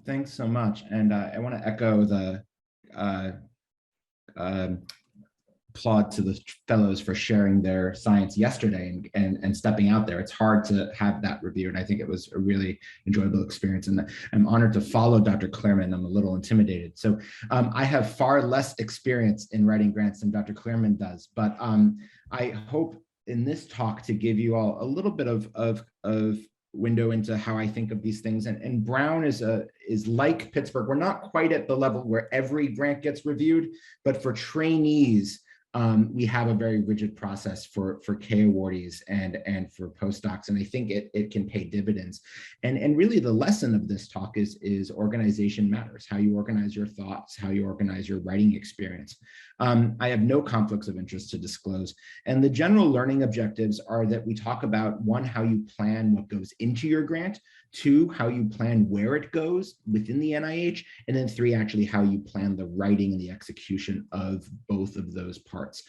Thanks so much. And I want to echo the uh, uh, applaud to the fellows for sharing their science yesterday and stepping out there. It's hard to have that review. And I think it was a really enjoyable experience. And I'm honored to follow Dr. Clearman. I'm a little intimidated. So I have far less experience in writing grants than Dr. Clearman does. But I hope in this talk to give you all a little bit of window into how I think of these things. And Brown is like Pittsburgh. We're not quite at the level where every grant gets reviewed, but for trainees, we have a very rigid process for K awardees and for postdocs, and I think it can pay dividends. And really the lesson of this talk is organization matters, how you organize your thoughts, how you organize your writing experience. I have no conflicts of interest to disclose. And the general learning objectives are that we talk about, one, how you plan what goes into your grant, two, how you plan where it goes within the NIH, and then three, actually how you plan the writing and the execution of both of those parts.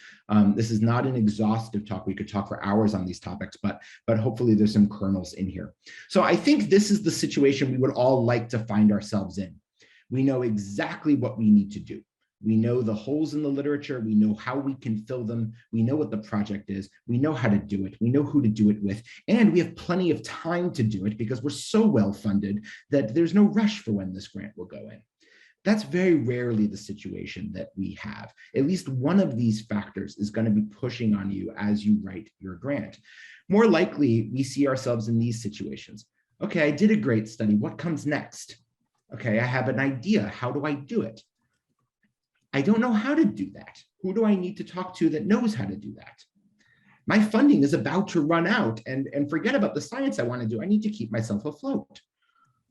This is not an exhaustive talk. We could talk for hours on these topics, but hopefully there's some kernels in here. So I think this is the situation we would all like to find ourselves in. We know exactly what we need to do. We know the holes in the literature. We know how we can fill them. We know what the project is. We know how to do it. We know who to do it with. And we have plenty of time to do it because we're so well funded that there's no rush for when this grant will go in. That's very rarely the situation that we have. At least one of these factors is going to be pushing on you as you write your grant. More likely, we see ourselves in these situations. Okay, I did a great study. What comes next? Okay, I have an idea. How do I do it? I don't know how to do that. Who do I need to talk to that knows how to do that? My funding is about to run out, and forget about the science I want to do. I need to keep myself afloat.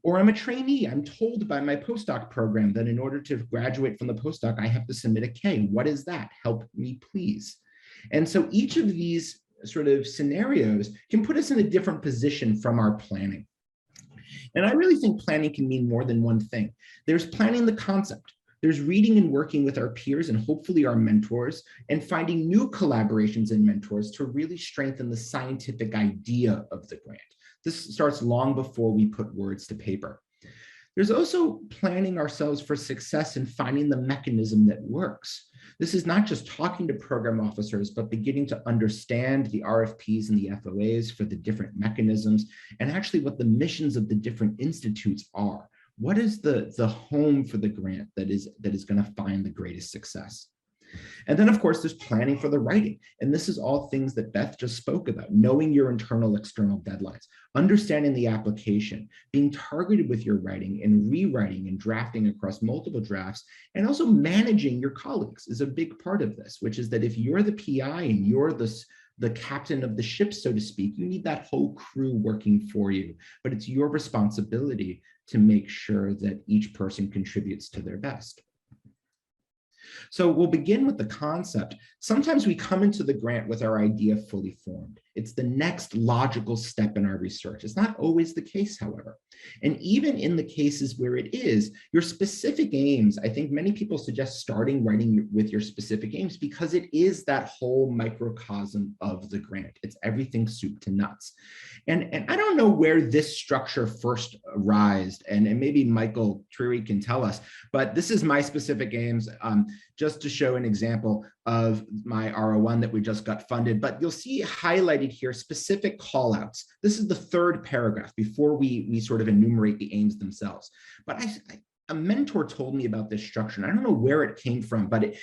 Or I'm a trainee. I'm told by my postdoc program that in order to graduate from the postdoc, I have to submit a K. What is that? Help me, please. And so each of these sort of scenarios can put us in a different position from our planning. And I really think planning can mean more than one thing. There's planning the concept. There's reading and working with our peers and hopefully our mentors, and finding new collaborations and mentors to really strengthen the scientific idea of the grant. This starts long before we put words to paper. There's also planning ourselves for success and finding the mechanism that works. This is not just talking to program officers, but beginning to understand the RFPs and the FOAs for the different mechanisms, and actually what the missions of the different institutes are. What is the home for the grant that is going to find the greatest success? And then, of course, there's planning for the writing. And this is all things that Beth just spoke about: knowing your internal, external deadlines, understanding the application, being targeted with your writing and rewriting and drafting across multiple drafts, and also managing your colleagues is a big part of this, which is that if you're the PI and you're the captain of the ship, so to speak, you need that whole crew working for you, but it's your responsibility to make sure that each person contributes to their best. So we'll begin with the concept. Sometimes we come into the grant with our idea fully formed. It's the next logical step in our research. It's not always the case, however. And even in the cases where it is, your specific aims, I think many people suggest starting writing with your specific aims because it is that whole microcosm of the grant. It's everything soup to nuts. And I don't know where this structure first arose, and maybe Michael Trury can tell us, but this is my specific aims, just to show an example of my R01 that we just got funded. But you'll see highlighted here specific callouts. This is the third paragraph before we sort of enumerate the aims themselves. But a mentor told me about this structure, and I don't know where it came from, but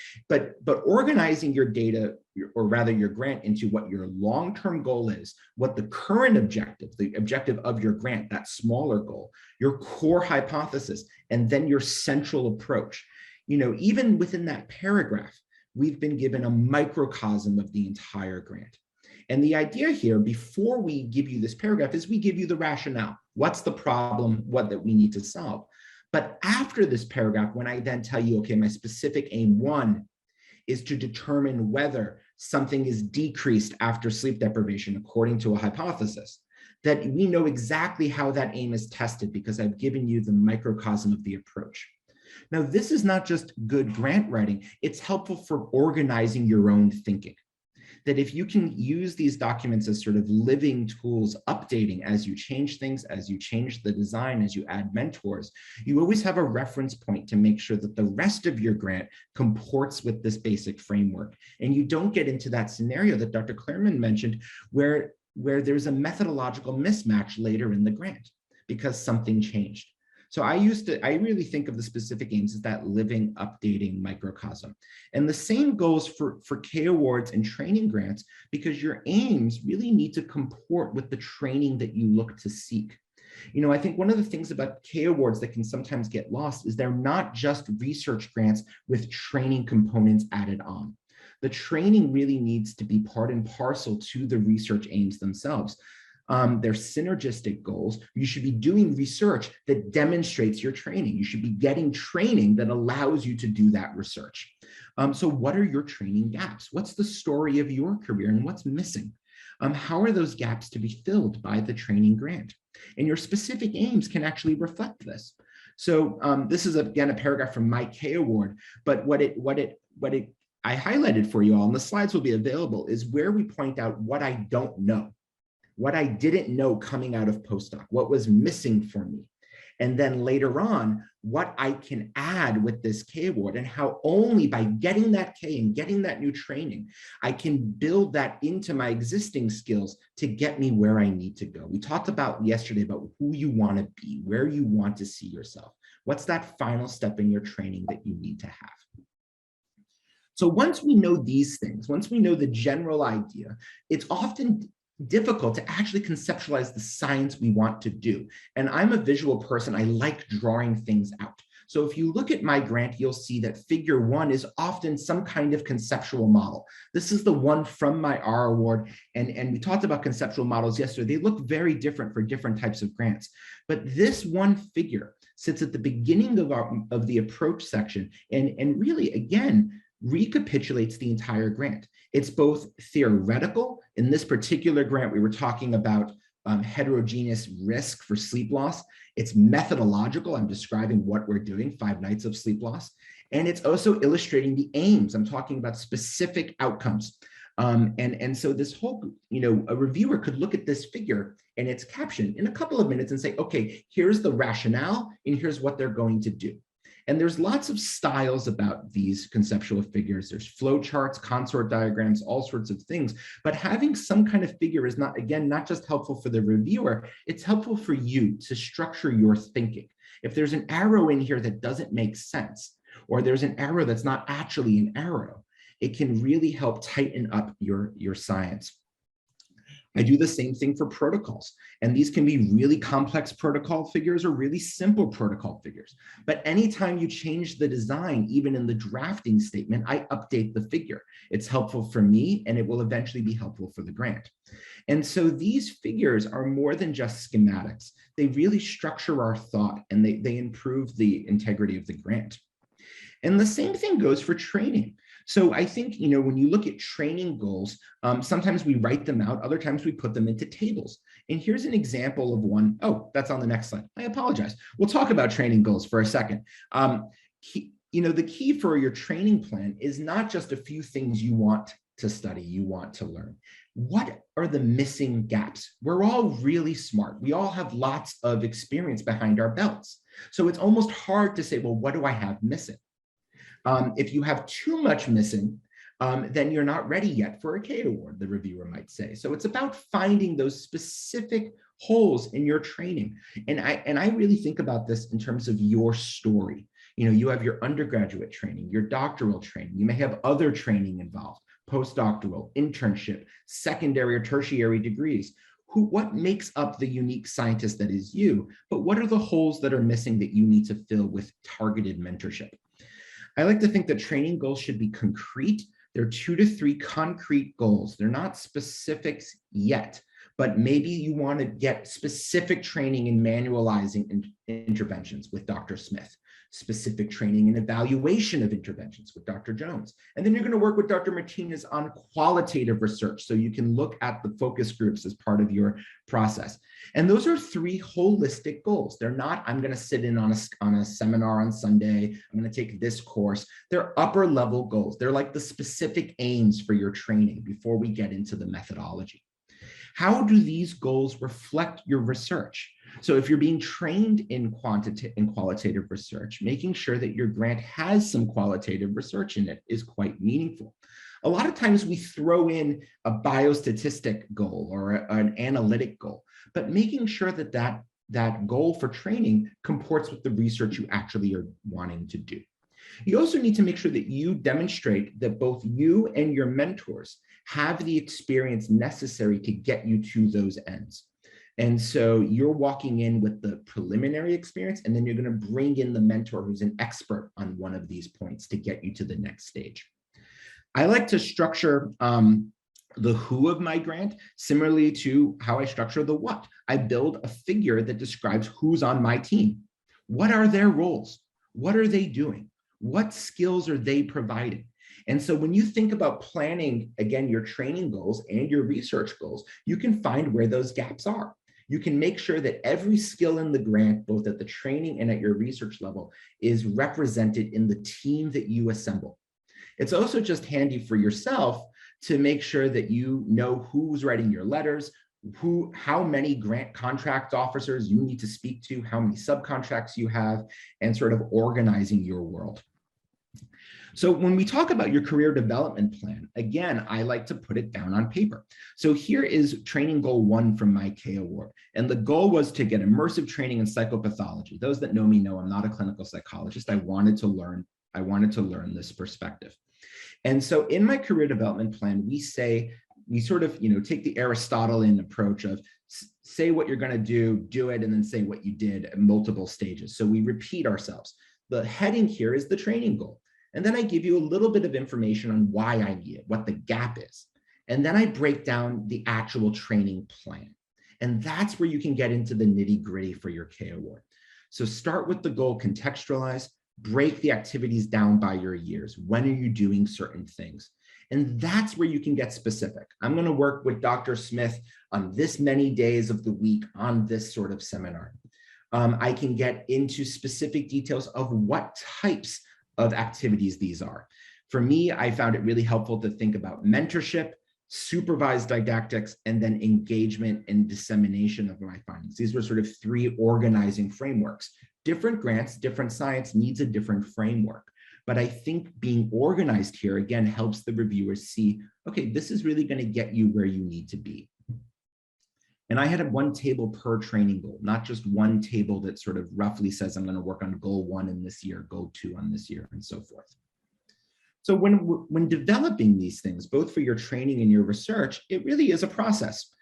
organizing your data, or rather your grant, into what your long-term goal is, what the current objective, the objective of your grant, that smaller goal, your core hypothesis, and then your central approach. You know, even within that paragraph, we've been given a microcosm of the entire grant. And the idea here, before we give you this paragraph, is we give you the rationale. What's the problem, what that we need to solve? But after this paragraph, when I then tell you, okay, my specific aim one is to determine whether something is decreased after sleep deprivation according to a hypothesis, that we know exactly how that aim is tested because I've given you the microcosm of the approach. Now, this is not just good grant writing, it's helpful for organizing your own thinking. that if you can use these documents as sort of living tools, updating as you change things, as you change the design, as you add mentors, you always have a reference point to make sure that the rest of your grant comports with this basic framework. And you don't get into that scenario that Dr. Clairman mentioned, where there's a methodological mismatch later in the grant because something changed. So I really think of the specific aims as that living, updating microcosm. And the same goes for K Awards and training grants, because your aims really need to comport with the training that you look to seek. You know, I think one of the things about K Awards that can sometimes get lost is they're not just research grants with training components added on. The training really needs to be part and parcel to the research aims themselves. They're synergistic goals. You should be doing research that demonstrates your training. You should be getting training that allows you to do that research. So what are your training gaps? What's the story of your career and what's missing? How are those gaps to be filled by the training grant? And your specific aims can actually reflect this. So this is, again, a paragraph from my K Award, but what I highlighted for you all, and the slides will be available, is where we point out what I don't know, what I didn't know coming out of postdoc, what was missing for me. And then later on, what I can add with this K Award, and how only by getting that K and getting that new training, I can build that into my existing skills to get me where I need to go. We talked about yesterday about who you want to be, where you want to see yourself. What's that final step in your training that you need to have? So once we know these things, once we know the general idea, it's often difficult to actually conceptualize the science we want to do. And I'm a visual person. I like drawing things out. So if you look at my grant, you'll see that figure 1 is often some kind of conceptual model. This is the one from my R award. And we talked about conceptual models yesterday. They look very different for different types of grants. But this one figure sits at the beginning of the approach section and really, again, recapitulates the entire grant. It's both theoretical. In this particular grant, we were talking about heterogeneous risk for sleep loss. It's methodological. I'm describing what we're doing, 5 nights of sleep loss. And it's also illustrating the aims. I'm talking about specific outcomes. And so this whole, a reviewer could look at this figure and its caption in a couple of minutes and say, okay, here's the rationale and here's what they're going to do. And there's lots of styles about these conceptual figures. There's flow charts, consort diagrams, all sorts of things. But having some kind of figure is not just helpful for the reviewer, it's helpful for you to structure your thinking. If there's an arrow in here that doesn't make sense, or there's an arrow that's not actually an arrow, it can really help tighten up your science. I do the same thing for protocols, and these can be really complex protocol figures or really simple protocol figures. But anytime you change the design, even in the drafting statement, I update the figure. It's helpful for me, and it will eventually be helpful for the grant. And so these figures are more than just schematics. They really structure our thought, and they improve the integrity of the grant. And the same thing goes for training. So I think, when you look at training goals, sometimes we write them out, other times we put them into tables. And here's an example of one. Oh, that's on the next slide. I apologize. We'll talk about training goals for a second. The key for your training plan is not just a few things you want to study, you want to learn. What are the missing gaps? We're all really smart. We all have lots of experience behind our belts. So it's almost hard to say, well, what do I have missing? If you have too much missing, then you're not ready yet for a K Award, the reviewer might say. So it's about finding those specific holes in your training. And I really think about this in terms of your story. You have your undergraduate training, your doctoral training. You may have other training involved, postdoctoral, internship, secondary or tertiary degrees. What makes up the unique scientist that is you? But what are the holes that are missing that you need to fill with targeted mentorship? I like to think that training goals should be concrete. They're 2 to 3 concrete goals. They're not specifics yet, but maybe you want to get specific training in manualizing interventions with Dr. Smith, specific training in evaluation of interventions with Dr. Jones. And then you're going to work with Dr. Martinez on qualitative research, so you can look at the focus groups as part of your process. And those are 3 holistic goals. They're not, I'm going to sit in on a seminar on Sunday, I'm going to take this course. They're upper level goals. They're like the specific aims for your training before we get into the methodology. How do these goals reflect your research? So if you're being trained in qualitative research, making sure that your grant has some qualitative research in it is quite meaningful. A lot of times we throw in a biostatistic goal or an analytic goal, but making sure that that goal for training comports with the research you actually are wanting to do. You also need to make sure that you demonstrate that both you and your mentors have the experience necessary to get you to those ends. And so you're walking in with the preliminary experience, and then you're going to bring in the mentor who's an expert on one of these points to get you to the next stage. I like to structure the who of my grant similarly to how I structure the what. I build a figure that describes who's on my team. What are their roles? What are they doing? What skills are they providing? And so when you think about planning, again, your training goals and your research goals, you can find where those gaps are. You can make sure that every skill in the grant, both at the training and at your research level, is represented in the team that you assemble. It's also just handy for yourself to make sure that you know who's writing your letters, how many grant contract officers you need to speak to, how many subcontracts you have, and sort of organizing your world. So when we talk about your career development plan, again, I like to put it down on paper. So here is training goal 1 from my K Award. And the goal was to get immersive training in psychopathology. Those that know me know I'm not a clinical psychologist. I wanted to learn this perspective. And so in my career development plan, we sort of, take the Aristotelian approach of say what you're going to do it, and then say what you did at multiple stages. So we repeat ourselves. The heading here is the training goal. And then I give you a little bit of information on why I need it, what the gap is. And then I break down the actual training plan. And that's where you can get into the nitty-gritty for your K Award. So start with the goal, contextualize, break the activities down by your years. When are you doing certain things? And that's where you can get specific. I'm going to work with Dr. Smith on this many days of the week on this sort of seminar. I can get into specific details of what types of activities these are. For me, I found it really helpful to think about mentorship, supervised didactics, and then engagement and dissemination of my findings. These were sort of 3 organizing frameworks. Different grants, different science needs a different framework. But I think being organized here, again, helps the reviewers see, okay, this is really going to get you where you need to be. And I had 1 table per training goal, not just 1 table that sort of roughly says I'm going to work on goal 1 in this year, goal 2 on this year, and so forth. So when developing these things, both for your training and your research, it really is a process.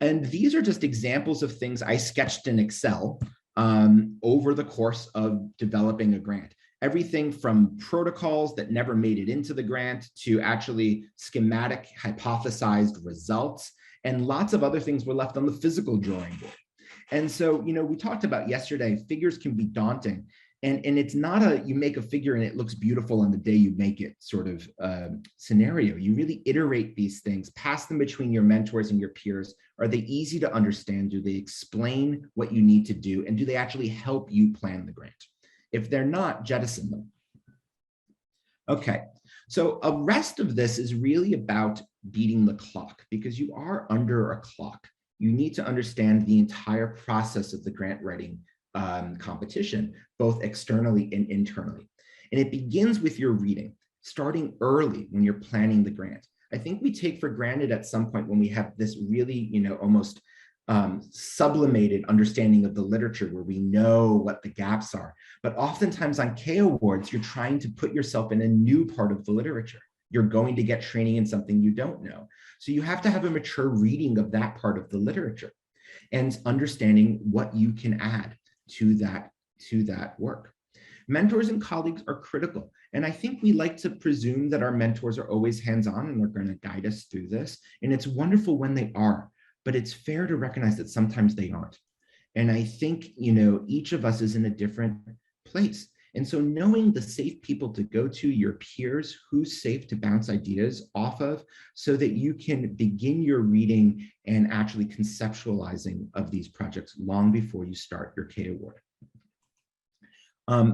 And these are just examples of things I sketched in Excel over the course of developing a grant. Everything from protocols that never made it into the grant to actually schematic hypothesized results, and lots of other things were left on the physical drawing board. And so, we talked about yesterday, figures can be daunting. And it's not you make a figure and it looks beautiful on the day you make it sort of scenario. You really iterate these things, pass them between your mentors and your peers. Are they easy to understand? Do they explain what you need to do? And do they actually help you plan the grant? If they're not, jettison them. Okay, so a rest of this is really about beating the clock, because you are under a clock. You need to understand the entire process of the grant writing competition, both externally and internally. And it begins with your reading, starting early when you're planning the grant. I think we take for granted at some point when we have this really, almost sublimated understanding of the literature where we know what the gaps are. But oftentimes on K Awards, you're trying to put yourself in a new part of the literature. You're going to get training in something you don't know. So you have to have a mature reading of that part of the literature and understanding what you can add to that work. Mentors and colleagues are critical. And I think we like to presume that our mentors are always hands-on and they're going to guide us through this. And it's wonderful when they are. but it's fair to recognize that sometimes they aren't. And I think, each of us is in a different place. And so knowing the safe people to go to, your peers, who's safe to bounce ideas off of, so that you can begin your reading and actually conceptualizing of these projects long before you start your K Award.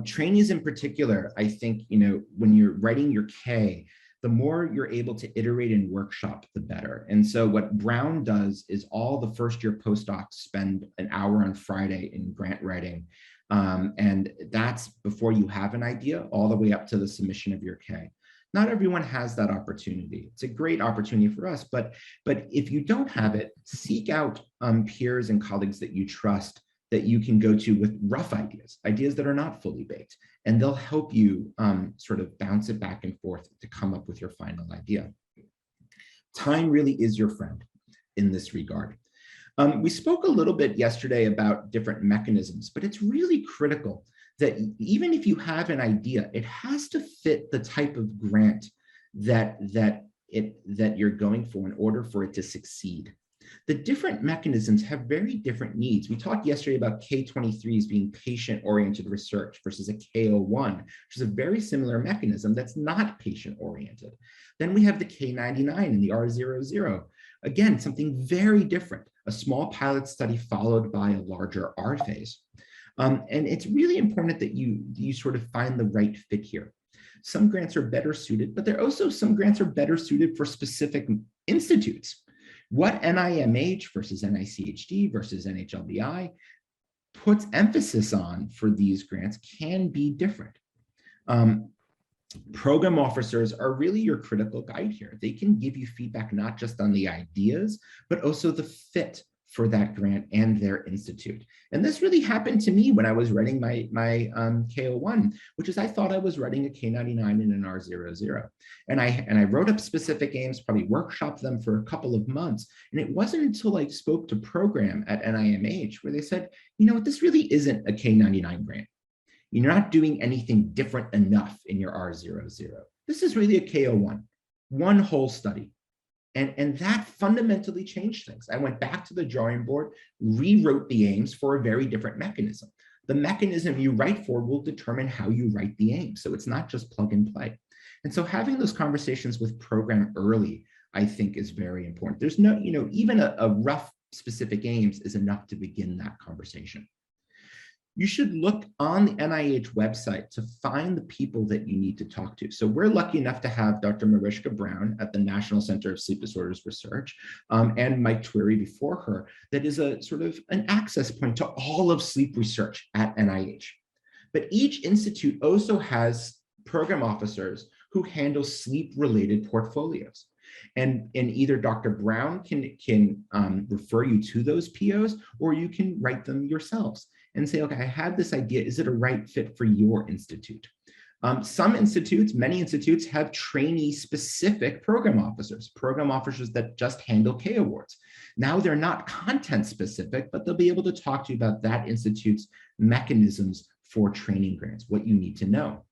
Trainees in particular, I think, when you're writing your K, the more you're able to iterate and workshop, the better. And so what Brown does is all the first year postdocs spend an hour on Friday in grant writing. And that's before you have an idea, all the way up to the submission of your K. Not everyone has that opportunity. It's a great opportunity for us, but if you don't have it, seek out peers and colleagues that you trust, that you can go to with rough ideas that are not fully baked, and they'll help you sort of bounce it back and forth to come up with your final idea. Time really is your friend in this regard. We spoke a little bit yesterday about different mechanisms, but it's really critical that even if you have an idea, it has to fit the type of grant that you're going for in order for it to succeed. The different mechanisms have very different needs. We talked yesterday about K23s being patient-oriented research versus a K01, which is a very similar mechanism that's not patient-oriented. Then we have the K99 and the R00. Again, something very different, a small pilot study followed by a larger R phase. And it's really important that you sort of find the right fit here. Some grants are better suited, but there are also some grants are better suited for specific institutes. What NIMH versus NICHD versus NHLBI puts emphasis on for these grants can be different. Program officers are really your critical guide here. They can give you feedback not just on the ideas, but also the fit for that grant and their institute. And this really happened to me when I was writing my K01, which is I thought I was writing a K99 and an R00. And I wrote up specific aims, probably workshopped them for a couple of months. And it wasn't until I spoke to program at NIMH where they said, this really isn't a K99 grant. You're not doing anything different enough in your R00. This is really a K01, one whole study. And that fundamentally changed things. I went back to the drawing board, rewrote the aims for a very different mechanism. The mechanism you write for will determine how you write the aim. So it's not just plug and play. And so having those conversations with program early, I think, is very important. There's no, even a rough specific aims is enough to begin that conversation. You should look on the NIH website to find the people that you need to talk to. So we're lucky enough to have Dr. Mariska Brown at the National Center of Sleep Disorders Research and Mike Twirry before her, that is a sort of an access point to all of sleep research at NIH. But each institute also has program officers who handle sleep-related portfolios. And either Dr. Brown can refer you to those POs, or you can write them yourselves and say, okay, I had this idea. Is it a right fit for your institute? Some institutes, many institutes, have trainee-specific program officers that just handle K awards. Now they're not content-specific, but they'll be able to talk to you about that institute's mechanisms for training grants, what you need to know.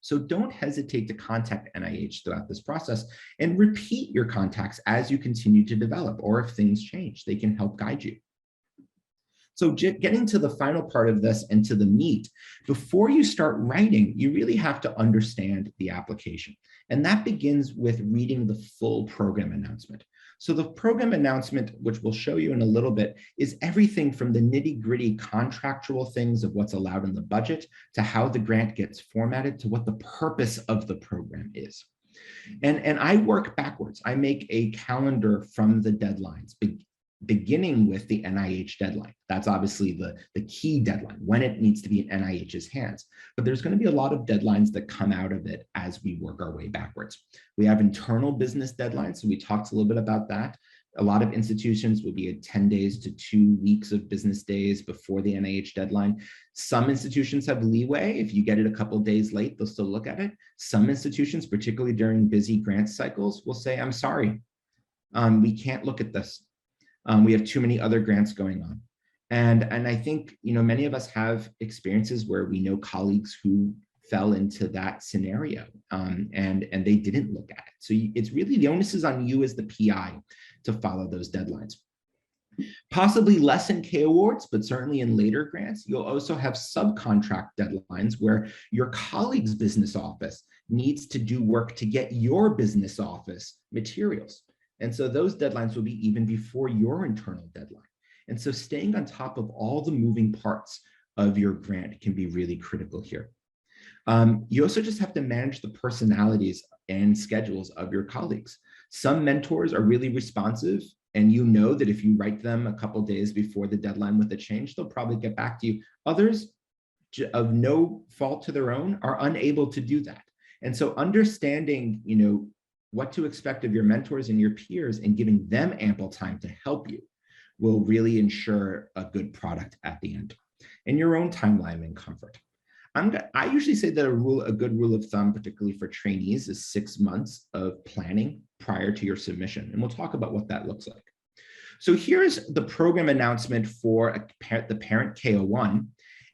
So don't hesitate to contact NIH throughout this process and repeat your contacts as you continue to develop, or if things change, they can help guide you. So getting to the final part of this and to the meat, before you start writing, you really have to understand the application. And that begins with reading the full program announcement. So the program announcement, which we'll show you in a little bit, is everything from the nitty-gritty contractual things of what's allowed in the budget to how the grant gets formatted to what the purpose of the program is. And I work backwards. I make a calendar from the deadlines, beginning with the NIH deadline. That's obviously the key deadline, when it needs to be in NIH's hands. But there's going to be a lot of deadlines that come out of it as we work our way backwards. We have internal business deadlines, so we talked a little bit about that. A lot of institutions will be at 10 days to 2 weeks of business days before the NIH deadline. Some institutions have leeway. If you get it a couple of days late, they'll still look at it. Some institutions, particularly during busy grant cycles, will say, I'm sorry, we can't look at this. We have too many other grants going on. And I think, many of us have experiences where we know colleagues who fell into that scenario and they didn't look at it. So it's really, the onus is on you as the PI to follow those deadlines. Possibly less in K awards, but certainly in later grants, you'll also have subcontract deadlines where your colleague's business office needs to do work to get your business office materials. And so those deadlines will be even before your internal deadline. And so staying on top of all the moving parts of your grant can be really critical here. You also just have to manage the personalities and schedules of your colleagues. Some mentors are really responsive, and you know that if you write them a couple days before the deadline with a change, they'll probably get back to you. Others, of no fault to their own, are unable to do that. And so understanding, what to expect of your mentors and your peers and giving them ample time to help you will really ensure a good product at the end, and your own timeline and comfort. I usually say that a good rule of thumb, particularly for trainees, is 6 months of planning prior to your submission. And we'll talk about what that looks like. So here's the program announcement for the parent K01.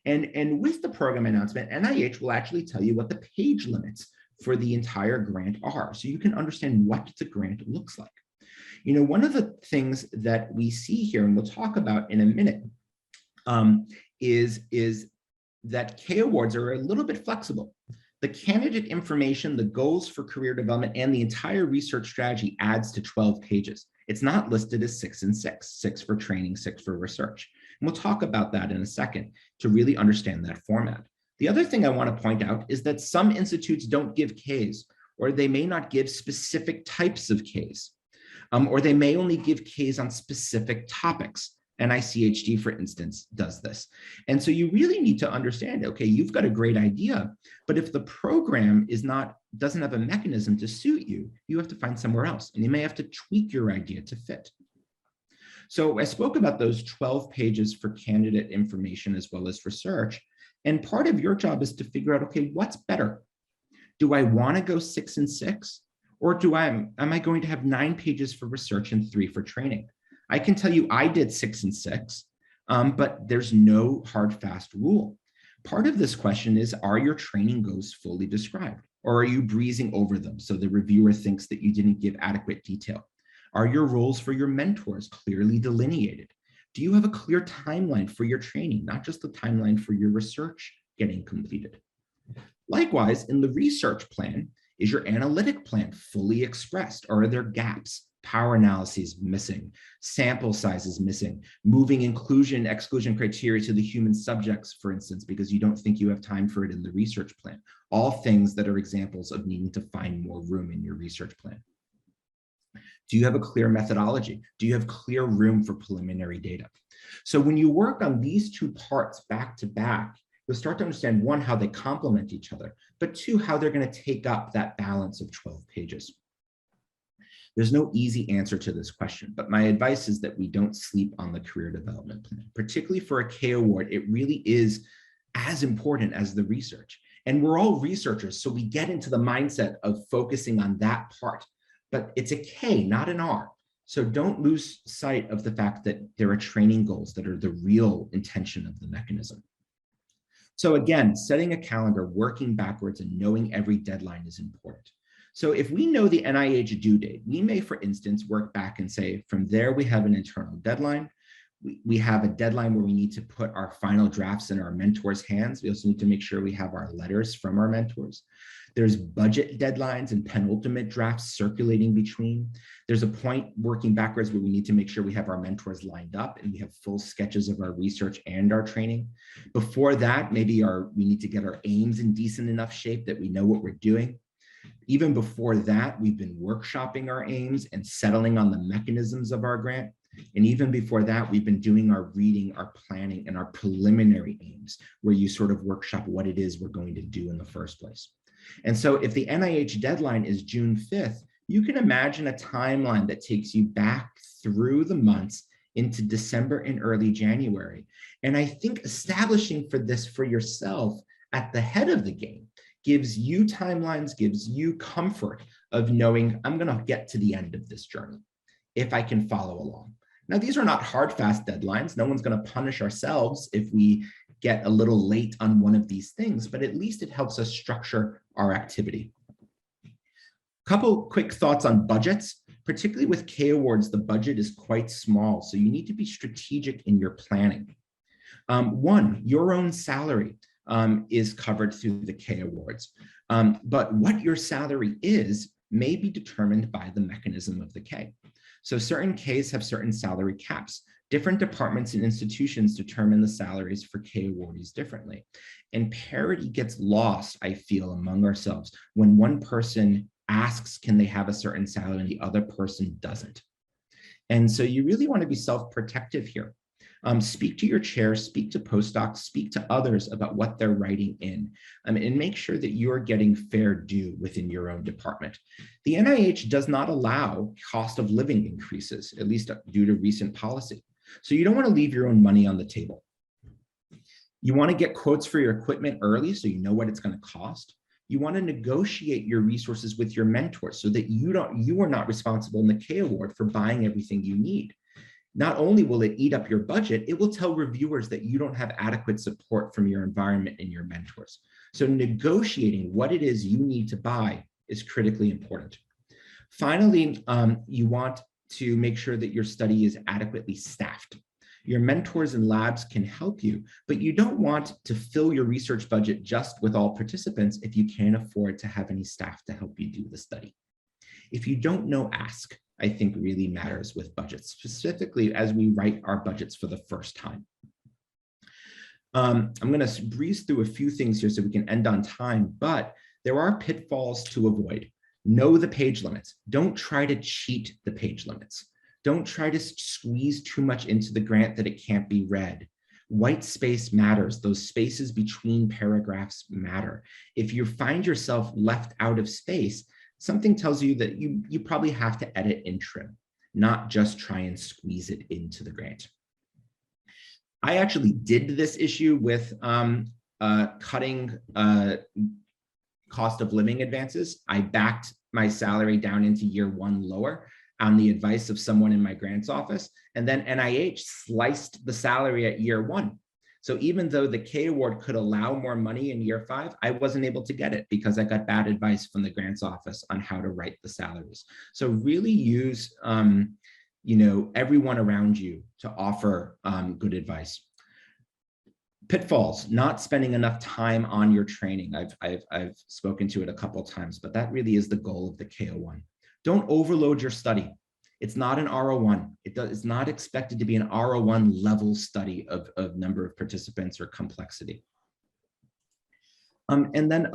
And with the program announcement, NIH will actually tell you what the page limits for the entire grant are, so you can understand what the grant looks like. One of the things that we see here, and we'll talk about in a minute, is that K awards are a little bit flexible. The candidate information, the goals for career development, and the entire research strategy adds to 12 pages. It's not listed as 6 and 6, 6 for training, 6 for research. And we'll talk about that in a second to really understand that format. The other thing I want to point out is that some institutes don't give Ks, or they may not give specific types of Ks, or they may only give Ks on specific topics. NICHD, for instance, does this. And so you really need to understand, okay, you've got a great idea, but if the program doesn't have a mechanism to suit you, you have to find somewhere else, and you may have to tweak your idea to fit. So I spoke about those 12 pages for candidate information as well as research. And part of your job is to figure out, okay, what's better? Do I want to go 6 and 6? Or am I going to have 9 pages for research and 3 for training? I can tell you I did 6 and 6, but there's no hard, fast rule. Part of this question is, are your training goals fully described? Or are you breezing over them so the reviewer thinks that you didn't give adequate detail? Are your roles for your mentors clearly delineated? Do you have a clear timeline for your training, not just the timeline for your research getting completed? Likewise, in the research plan, is your analytic plan fully expressed, or are there gaps? Power analyses missing, sample sizes missing, moving inclusion, exclusion criteria to the human subjects, for instance, because you don't think you have time for it in the research plan. All things that are examples of needing to find more room in your research plan. Do you have a clear methodology? Do you have clear room for preliminary data? So when you work on these 2 parts back to back, you'll start to understand, 1, how they complement each other, but 2, how they're going to take up that balance of 12 pages. There's no easy answer to this question, but my advice is that we don't sleep on the career development plan. Particularly for a K award, it really is as important as the research. And we're all researchers, so we get into the mindset of focusing on that part, but it's a K, not an R. So don't lose sight of the fact that there are training goals that are the real intention of the mechanism. So again, setting a calendar, working backwards, and knowing every deadline is important. So if we know the NIH due date, we may, for instance, work back and say, from there, we have an internal deadline. We have a deadline where we need to put our final drafts in our mentors' hands. We also need to make sure we have our letters from our mentors. There's budget deadlines and penultimate drafts circulating between. There's a point working backwards where we need to make sure we have our mentors lined up and we have full sketches of our research and our training. Before that, maybe we need to get our aims in decent enough shape that we know what we're doing. Even before that, we've been workshopping our aims and settling on the mechanisms of our grant. And even before that, we've been doing our reading, our planning, and our preliminary aims, where you sort of workshop what it is we're going to do in the first place. And so if the NIH deadline is June 5th, you can imagine a timeline that takes you back through the months into December and early January. And I think establishing this for yourself at the head of the game gives you timelines, gives you comfort of knowing, I'm going to get to the end of this journey if I can follow along. Now, these are not hard, fast deadlines. No one's going to punish ourselves if we get a little late on one of these things, but at least it helps us structure our activity. Couple quick thoughts on budgets. Particularly with K awards, the budget is quite small, so you need to be strategic in your planning. One, your own salary is covered through the K awards, but what your salary is may be determined by the mechanism of the K. So certain Ks have certain salary caps. Different departments and institutions determine the salaries for K awardees differently. And parity gets lost, I feel, among ourselves when one person asks, can they have a certain salary, and the other person doesn't. And so you really want to be self-protective here. Speak to your chair, speak to postdocs, speak to others about what they're writing in, and make sure that you're getting fair due within your own department. The NIH does not allow cost of living increases, at least due to recent policy. So you don't want to leave your own money on the table. You want to get quotes for your equipment early so you know what it's going to cost. You want to negotiate your resources with your mentors so that you are not responsible in the K award for buying everything you need. Not only will it eat up your budget, it will tell reviewers that you don't have adequate support from your environment and your mentors. So negotiating what it is you need to buy is critically important. Finally, you want to make sure that your study is adequately staffed. Your mentors and labs can help you, but you don't want to fill your research budget just with all participants if you can't afford to have any staff to help you do the study. If you don't know, ask, I think really matters with budgets, specifically as we write our budgets for the first time. I'm going to breeze through a few things here so we can end on time, but there are pitfalls to avoid. Know the page limits. Don't try to cheat the page limits. Don't try to squeeze too much into the grant that it can't be read. White space matters. Those spaces between paragraphs matter. If you find yourself left out of space, something tells you that you probably have to edit and trim, not just try and squeeze it into the grant. I actually did this issue with cutting cost of living advances. I backed my salary down into year one lower on the advice of someone in my grants office. And then NIH sliced the salary at year one. So even though the K award could allow more money in year 5, I wasn't able to get it because I got bad advice from the grants office on how to write the salaries. So really use everyone around you to offer good advice. Pitfalls, not spending enough time on your training. I've spoken to it a couple of times, but that really is the goal of the K01. Don't overload your study. It's not an R01. It's not expected to be an R01 level study of number of participants or complexity. And then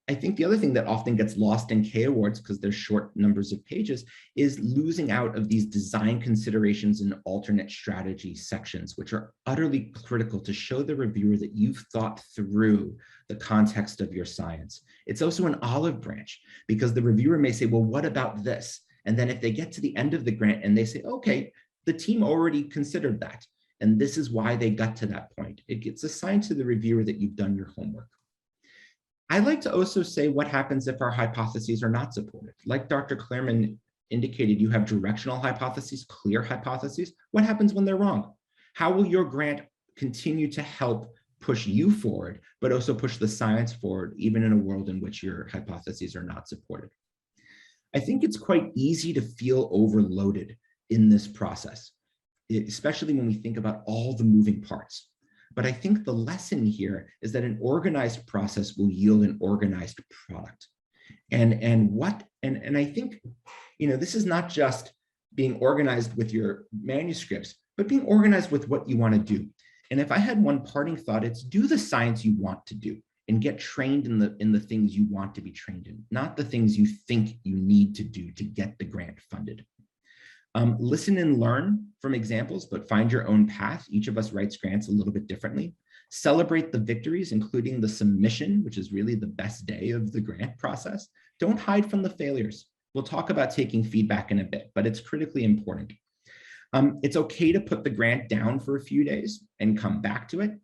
I think the other thing that often gets lost in K awards because there's short numbers of pages is losing out of these design considerations and alternate strategy sections, which are utterly critical to show the reviewer that you've thought through the context of your science. It's also an olive branch because the reviewer may say, well, what about this? And then if they get to the end of the grant and they say, okay, the team already considered that, and this is why they got to that point, it gets assigned to the reviewer that you've done your homework. I like to also say what happens if our hypotheses are not supported. Like Dr. Clairman indicated, you have directional hypotheses, clear hypotheses. What happens when they're wrong? How will your grant continue to help push you forward, but also push the science forward, even in a world in which your hypotheses are not supported? I think it's quite easy to feel overloaded in this process, especially when we think about all the moving parts. But I think the lesson here is that an organized process will yield an organized product. And I think, this is not just being organized with your manuscripts, but being organized with what you want to do. And if I had one parting thought, it's do the science you want to do and get trained in the things you want to be trained in, not the things you think you need to do to get the grant funded. Listen and learn from examples, but find your own path. Each of us writes grants a little bit differently. Celebrate the victories, including the submission, which is really the best day of the grant process. Don't hide from the failures. We'll talk about taking feedback in a bit, but it's critically important. It's okay to put the grant down for a few days and come back to it.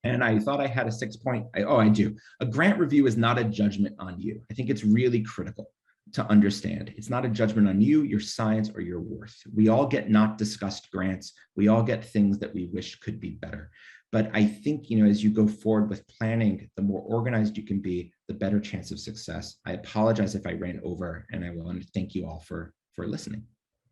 And I thought I had a 6-point, I do. A grant review is not a judgment on you. I think it's really critical to understand. It's not a judgment on you, your science, or your worth. We all get not discussed grants. We all get things that we wish could be better. But I think, as you go forward with planning, the more organized you can be, the better chance of success. I apologize if I ran over, and I want to thank you all for for listening.